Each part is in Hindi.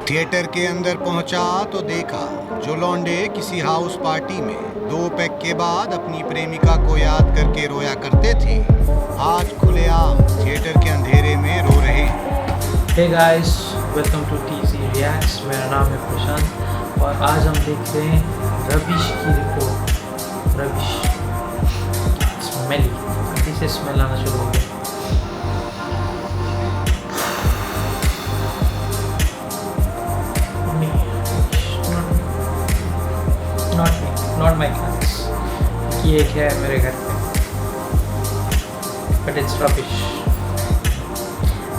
थिएटर के अंदर पहुंचा तो देखा जो लौंडे किसी हाउस पार्टी में 2 पैक के बाद अपनी प्रेमिका को याद करके रोया करते थे, आज खुलेआम थिएटर के अंधेरे में रो रहे हैं। Hey guys, welcome to TG reacts. मेरा नाम है प्रशांत और आज हम देख रहे हैं रबिश की रिपोर्ट। रबिश स्मेली, इसे स्मेल आना शुरू हो गया। नॉट माई क्लास, ये एक है मेरे घर पे, बट इट्स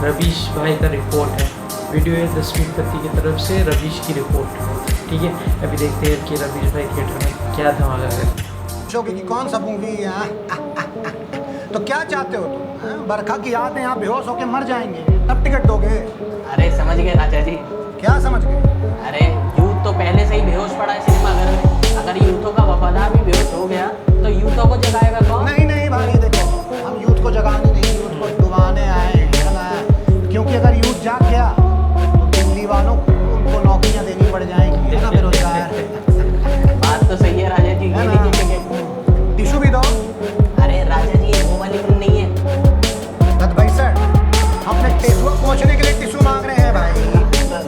रबिश भाई का रिपोर्ट है। वीडियो है 10वीं कत्ती की तरफ से रबिश की रिपोर्ट, ठीक है। अभी देखते हैं कि रबिश भाई थिएटर में क्या धमाका करे। पूछोगे कि कौन सा मूवी है तो क्या चाहते हो तुम? बरखा की याद में यहाँ बेहोश होके मर जाएंगे, तब टिकट दोगे? अरे समझ गए राजा जी। क्या समझ गए? अरे यूथ तो पहले से ही बेहोश पड़ा है सिनेमाघर में। अगर यूथों का वफादार भी बेहोश हो गया तो यूथों को जगाएगा कौन? नहीं भाई, देखो हम यूथ को जगाने नहीं, यूथ को डुबाने आए हैं। क्योंकि अगर यूथ जाग गया तो दिल्ली वालों को उनको नौकरियां देनी पड़ जाएंगी, है ना, बेरोजगार। बात तो सही है राजा जी। है ना? टिशू भी दो। अरे राजा जी, ये वो वाली फिल्म नहीं है। भाई सर, अपने टिशू पहुंचने के लिए टिशू मांग रहे हैं भाई।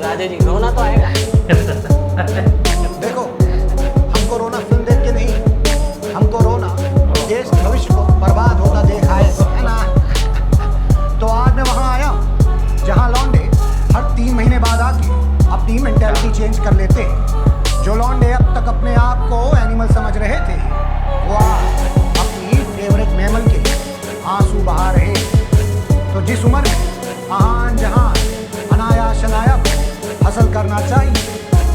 राजा जी, रोना तो आएगा। देखो, हमको रोना फिल्म देख के नहीं, हमको रोना देश भविष्य को बर्बाद होता देखा है ना। तो आज मैं वहाँ आया जहाँ लौंडे हर 3 महीने बाद आके अपनी मेंटालिटी चेंज कर लेते हैं। जो लौंडे अब तक अपने आप को एनिमल समझ रहे थे, वो आज अपनी फेवरेट मैमल के आंसू बहा रहे। तो जिस उम्र में आहान जहां अनाया शनाया हासिल करना चाहिए,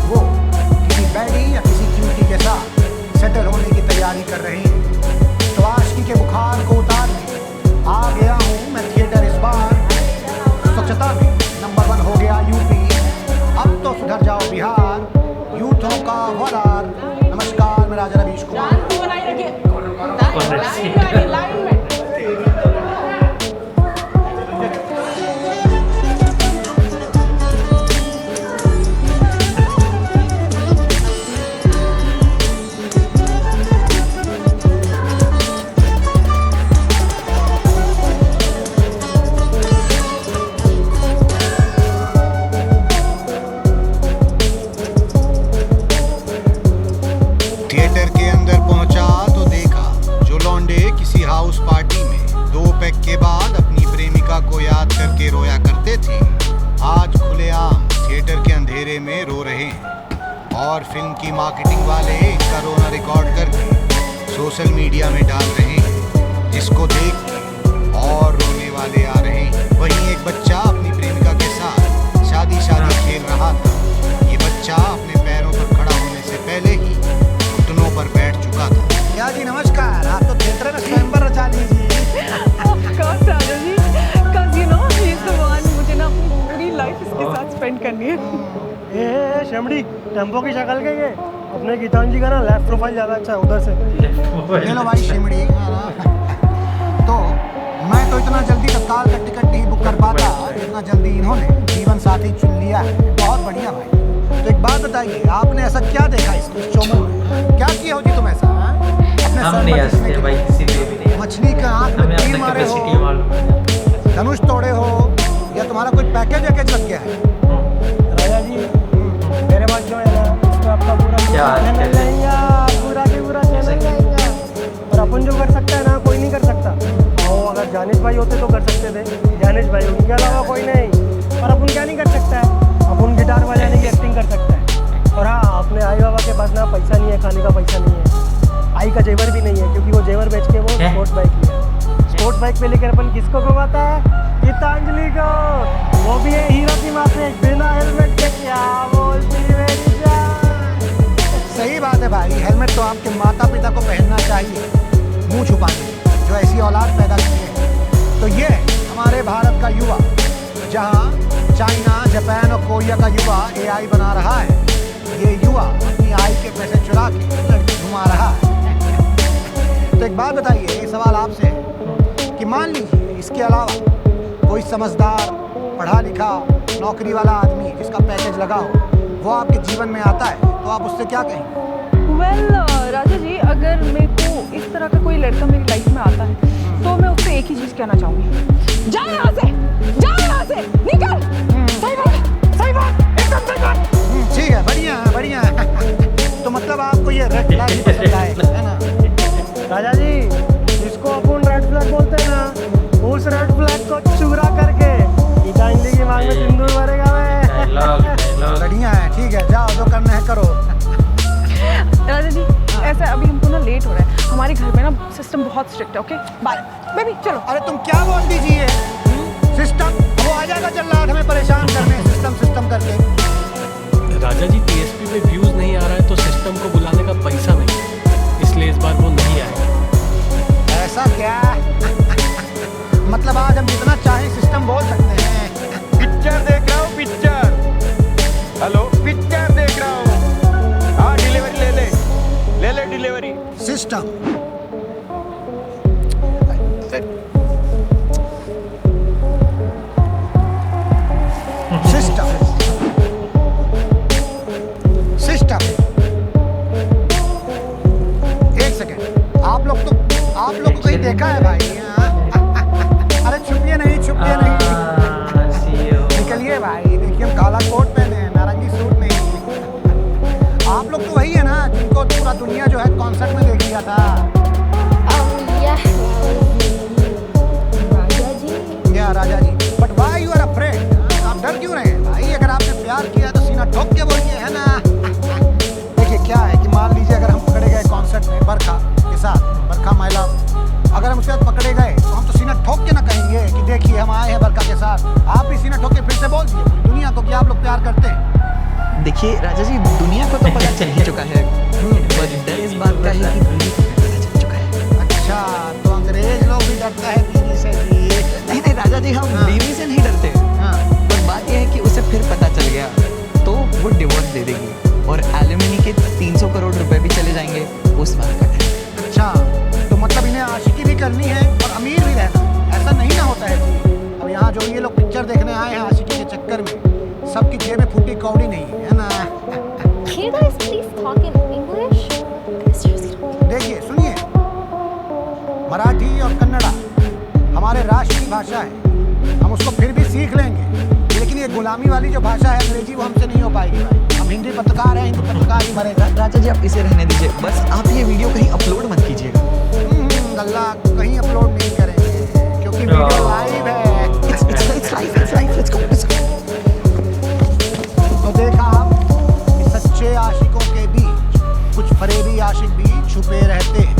वो किसी बैडी या किसी क्यूटी के साथ सेटल होने की तैयारी कर रहे हैं। तो आशिकी के बुखार को उतारने आ गया हूँ मैं थिएटर इस बार। स्वच्छता में नंबर 1 हो गया यूपी, अब तो सुधर जाओ बिहार, यूथों का वफादार। नमस्कार, मैं राजा रवीश कुमार। थिएटर के अंदर पहुंचा तो देखा जो लौंडे किसी हाउस पार्टी में 2 पैक के बाद अपनी प्रेमिका को याद करके रोया करते थे, आज खुलेआम थिएटर के अंधेरे में रो रहे हैं। और फिल्म की मार्केटिंग वाले इनका रोना रिकॉर्ड करके सोशल मीडिया में डाल रहे हैं, जिसको देख के और रोने वाले आ रहे हैं। वहीं एक बच्चा अपनी प्रेमिका के साथ शादी खेल रहा था। ये बच्चा अपने पैरों पर खड़ा होने से पहले ही घुटनों पर बैठ चुका था। क्या जी, नमस्कार। आप तो थिएटर में स्वयंवर रचा लीजिए। ऑफ कोर्स राजा जी, cause you know he is the one, मुझे ना अपनी पूरी लाइफ इसके साथ स्पेंड करनी है। ए शमड़ी, टेम्पो की शक्ल के ये अपने गीतांजलि का ना लेफ्ट प्रोफाइल ज़्यादा अच्छा है, उधर से ले लो भाई शिमड़ी। तो मैं तो इतना जल्दी तत्काल का टिकट नहीं बुक कर पाता, इतना जल्दी इन्होंने जीवन साथी चुन लिया है। बहुत बढ़िया भाई। तो एक बात बताइए, आपने ऐसा क्या देखा इस शो में? क्या किया हो जी तुम ऐसा? अपने हम नहीं हंसते भाई, किसी भी नहीं। मछली का आँख में तीर मारे हो, धनुष तोड़े हो, या तुम्हारा कोई पैकेज लग गया है? राजा जी, मेरे पास जो है ना, उसमें अपना पूरा चैनल रहेगा, पूरा के पूरा चैनल रहेगा। और अपन जो कर सकता है ना, कोई नहीं कर सकता। और अगर जानिश भाई होते तो कर सकते थे, जानिश भाई, उनके अलावा कोई नहीं। और अपन क्या नहीं कर सकता है, अपन गिटार बजाने की एक्टिंग कर सकता है। और हाँ, अपने आई बाबा के पास ना पैसा नहीं है, खाने का पैसा नहीं है, आई का जेवर भी नहीं है, क्योंकि वो जेवर बेच के वो स्पोर्ट्स बाइक लिया। स्पोर्ट्स बाइक पे लेकर अपन किसको घुमाता है? गीतांजलि को, वो भी है हीरो की माँ पे बिना हेलमेट के। क्या बोलती मेरी जान? सही बात है भाई, हेलमेट तो आपके माता पिता को पहनना चाहिए मुंह छुपाने, जो ऐसी औलाद पैदा की है। तो ये हमारे भारत का युवा, जहाँ चाइना, जापान और कोरिया का युवा AI बना रहा है, ये युवा अपनी आई के पैसे चुरा के लड़की घुमा रहा है। तो एक बात बताइए, ये सवाल आपसे है कि मान लीजिए इसके अलावा कोई समझदार, पढ़ा लिखा, नौकरी वाला आदमी जिसका पैकेज आज लगाओ वो आपके जीवन में आता है तो आप उससे क्या कहेंगे? वेल राजा जी, अगर मेरे को इस तरह का कोई लड़का मेरी लाइफ में आता है तो मैं उससे एक ही चीज़ कहना चाहूँगी, जा यहाँ से, जा यहाँ से, निकल। सही बात, एकदम सही बात। ठीक है, बढ़िया है। तो मतलब आपको ये रेड फ्लैग ही पसंद आए, है ना? राजा जी, जिसको अपन रेड फ्लैग बोलते हैं ना, उस रेड फ्लैग को चूरा करके गीतांजलि की मांग में सिंदूर भरेगा मैं। बढ़िया है, ठीक है, जाओ जो करना है करो। राजा जी, ऐसा अभी हमको ना लेट हो रहा है, हमारे घर में ना सिस्टम बहुत स्ट्रिक्ट है। ओके बाय बेबी, चलो। अरे तुम क्या बोल दीजिए, सिस्टम वो आ जाएगा चल रहा हमें परेशान करने सिस्टम करके। राजा जी, टीएसपी पे व्यूज नहीं आ रहा है तो सिस्टम को बुलाने का पैसा नहीं, इसलिए इस बार वो नहीं आएगा। ऐसा क्या? मतलब आज हम जितना चाहें सिस्टम बोल सकते हैं। पिक्चर देख रहा हूँ, पिक्चर। हेलो, पिक्चर देख रहा हूँ। हाँ, डिलीवरी ले ले डिलीवरी। सिस्टम एक सेकेंड, आप लोग को कहीं देखा है भाई? अरे छुपिए नहीं निकलिए भाई, देखिए हम काला कोट पहने हैं, नारंगी सूट नहीं। आप लोग तो वही है ना जिनको पूरा दुनिया जो है कॉन्सर्ट में देख लिया था। Raja ji, but why you are afraid? आप डर क्यों रहे हैं भाई? अगर आपने प्यार किया तो सीना ठोक के बोलिए, है ना? देखिए क्या है कि मान लीजिए अगर हम पकड़े गए कॉन्सर्ट में बरखा के साथ, बरखा माय लव, अगर हम उसके साथ पकड़े गए तो हम तो सीना ठोक के ना कहेंगे कि देखिए हम आए हैं बरखा के साथ। आप भी सीना ठोक के फिर से बोल दीजिए पूरी दुनिया को कि आप लोग प्यार करते हैं। देखिए राजा जी, दुनिया को तो पता चल ही चुका है, बस डर इस बात का है कि बीवी को पता चल चुका है। अच्छा, तो अंग्रेज लोग भी डरता है बीवी से भी? नहीं राजा जी, हम बीवी से नहीं डरते, पर बात यह है कि उसे फिर पता चल गया तो वो डिवोर्स दे देगी और एलिमनी के 300 करोड़ रुपए भी चले जाएंगे, उस बात का है। अच्छा, तो मतलब इन्हें आशिकी भी करनी है और अमीर भी रहना, ऐसा नहीं ना होता है जी। अब यहाँ जो ये लोग पिक्चर देखने आए हैं आशिकी के चक्कर में, सबकी जेब में फूटी कौड़ी नहीं है ना? देखिए सुनिए, मराठी और कन्नड़ा हमारे राष्ट्र की भाषा है, हम उसको फिर भी सीख लेंगे, लेकिन ये गुलामी वाली जो भाषा है अंग्रेजी, वो हमसे नहीं हो पाएगी भाई। हम हिंदी पत्रकार हैं, हिंदी पत्रकार ही मरेगा। राजा जी, आप इसे रहने दीजिए, बस आप ये वीडियो कहीं अपलोड मत कीजिएगा। अल्लाह, कहीं अपलोड नहीं करेंगे क्योंकि वीडियो लाइव है। Let's go. तो देखा आप कि सच्चे आशिकों के बीच कुछ फरेबी आशिक भी छुपे रहते हैं।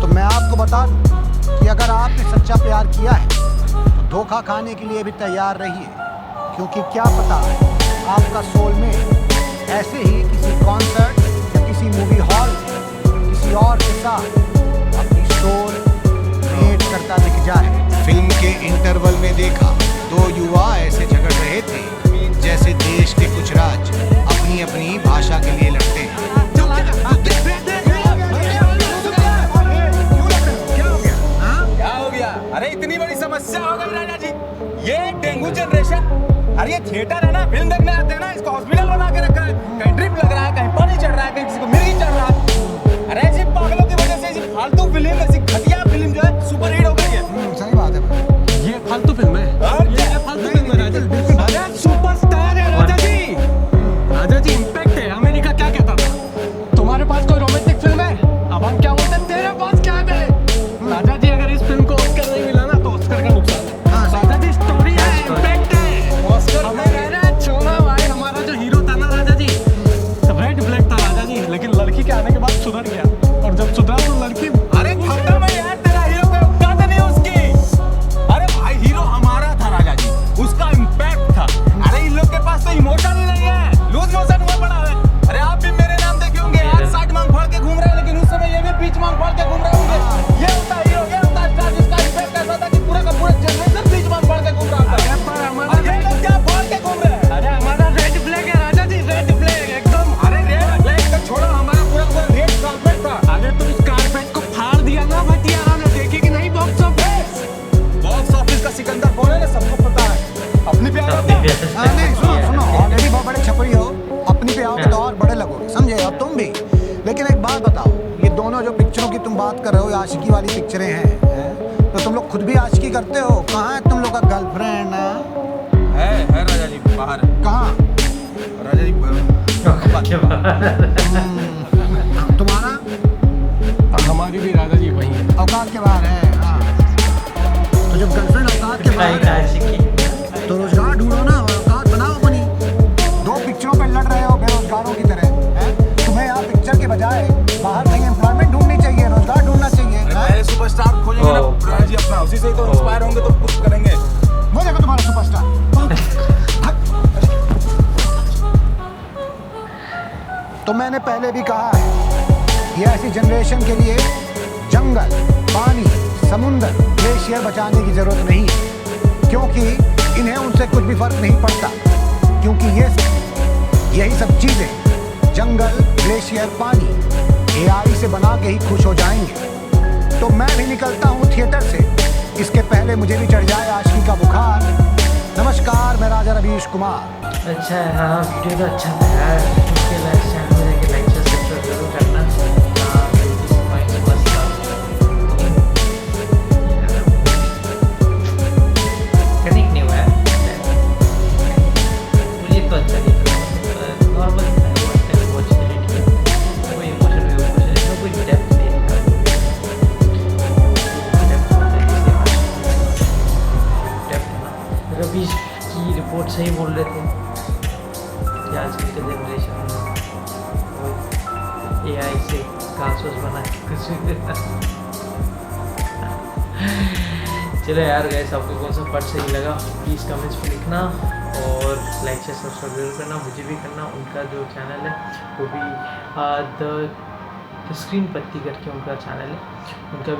तो मैं आपको बता दूं कि अगर आपने सच्चा प्यार किया है तो धोखा खाने के लिए भी तैयार रहिए, क्योंकि क्या पता आपका सोलमेट ऐसे ही किसी कॉन्सर्ट या किसी मूवी हॉल किसी और के साथ अपनी सोल मेट करता दिख जाए। फिल्म के इंटरवल में देखा दो युवा ऐसे झगड़ रहे थे जैसे देश के कुछ राज्य अपनी अपनी भाषा के लिए लड़ते हैं। क्या हो गया? अरे इतनी बड़ी समस्या हो गई राजा जी, ये डेंगू जनरेशन। अरे ये थिएटर है ना, फिल्म देखने आते हैं ना, इसको हॉस्पिटल बना के रखा है। कहीं ड्रिप लग रहा है, कहीं पानी चढ़ रहा है, कहीं किसी को मिर्गी चढ़ रहा है। अरे ऐसी पागलों की वजह से ऐसी फालतू फिल्म, ऐसी घटिया फिल्म जो है सुपर हिट हो गई है। सही बात है भाई, ये फालतू फिल्म है, ये फालतू फिल्म है राजा। अरे सुपरस्टार है राजा जी। और तुम भी। लेकिन एक बात बताओ, ये दोनों जो पिक्चरों की तुम बात कर रहे हो, ये आशिकी वाली पिक्चरें हैं, तो तुम लोग खुद भी आशिकी करते हो? कहाँ है तुम लोग का गर्लफ्रेंड? है राजा जी, बाहर। कहाँ? राजा जी तुम्हारा? हमारी भी राजा जी वही है। औकात के बाहर है। हाँ, तो जब गर्लफ्रेंड औकात के बाहर है तो रोजगार ढूंढो ना, औकात बनाओ अपनी। दो पिक्चरों पे लड़ रहे हो बेरोजगारों की तरह, हैं? तुम्हें यहाँ पिक्चर के बजाय बाहर कहीं एम्प्लॉयमेंट ढूंढनी चाहिए, रोजगार ढूंढना चाहिए। पहले सुपरस्टार खोजेंगे ना राजा जी अपना, उसी से ही तो इंस्पायर होंगे तो कुछ करेंगे। वो देखो तुम्हारा सुपरस्टार। तो मैंने पहले भी कहा है, ये ऐसी जनरेशन के लिए जंगल, पानी, समुंदर, ग्लेशियर बचाने की जरूरत नहीं है, क्योंकि इन्हें उनसे कुछ भी फर्क नहीं पड़ता, क्योंकि यही सब चीजें, जंगल, ग्लेशियर, पानी, AI से बना के ही खुश हो जाएंगे। तो मैं भी निकलता हूँ थिएटर से, इसके पहले मुझे भी चढ़ जाए आशिकी का बुखार। नमस्कार, मैं राजा रवीश कुमार। अच्छा है, हाँ वीडियो तो अच्छा था यार। इसके लाइक चैनल में जाके लाइक सब्सक्राइब जरूर करना। कनेक्ट नहीं हुआ है मुझे तो अच्छा नहीं लगा, नॉर्मल वॉच कोई इमोशन कोई डेप्थ नहीं था। रवीश की रिपोर्ट सही बोल रहे थे कि आजकल के जनरेशन में AI से कांसोस बना के कुछ चलो यार गाइस, आपको कौन सा पार्ट सही लगा प्लीज़ कमेंट्स में लिखना और लाइक शेयर सब्सक्राइब जरूर करना, मुझे भी करना। उनका जो चैनल है वो भी द स्क्रीन पत्ती करके उनका चैनल है, उनका भी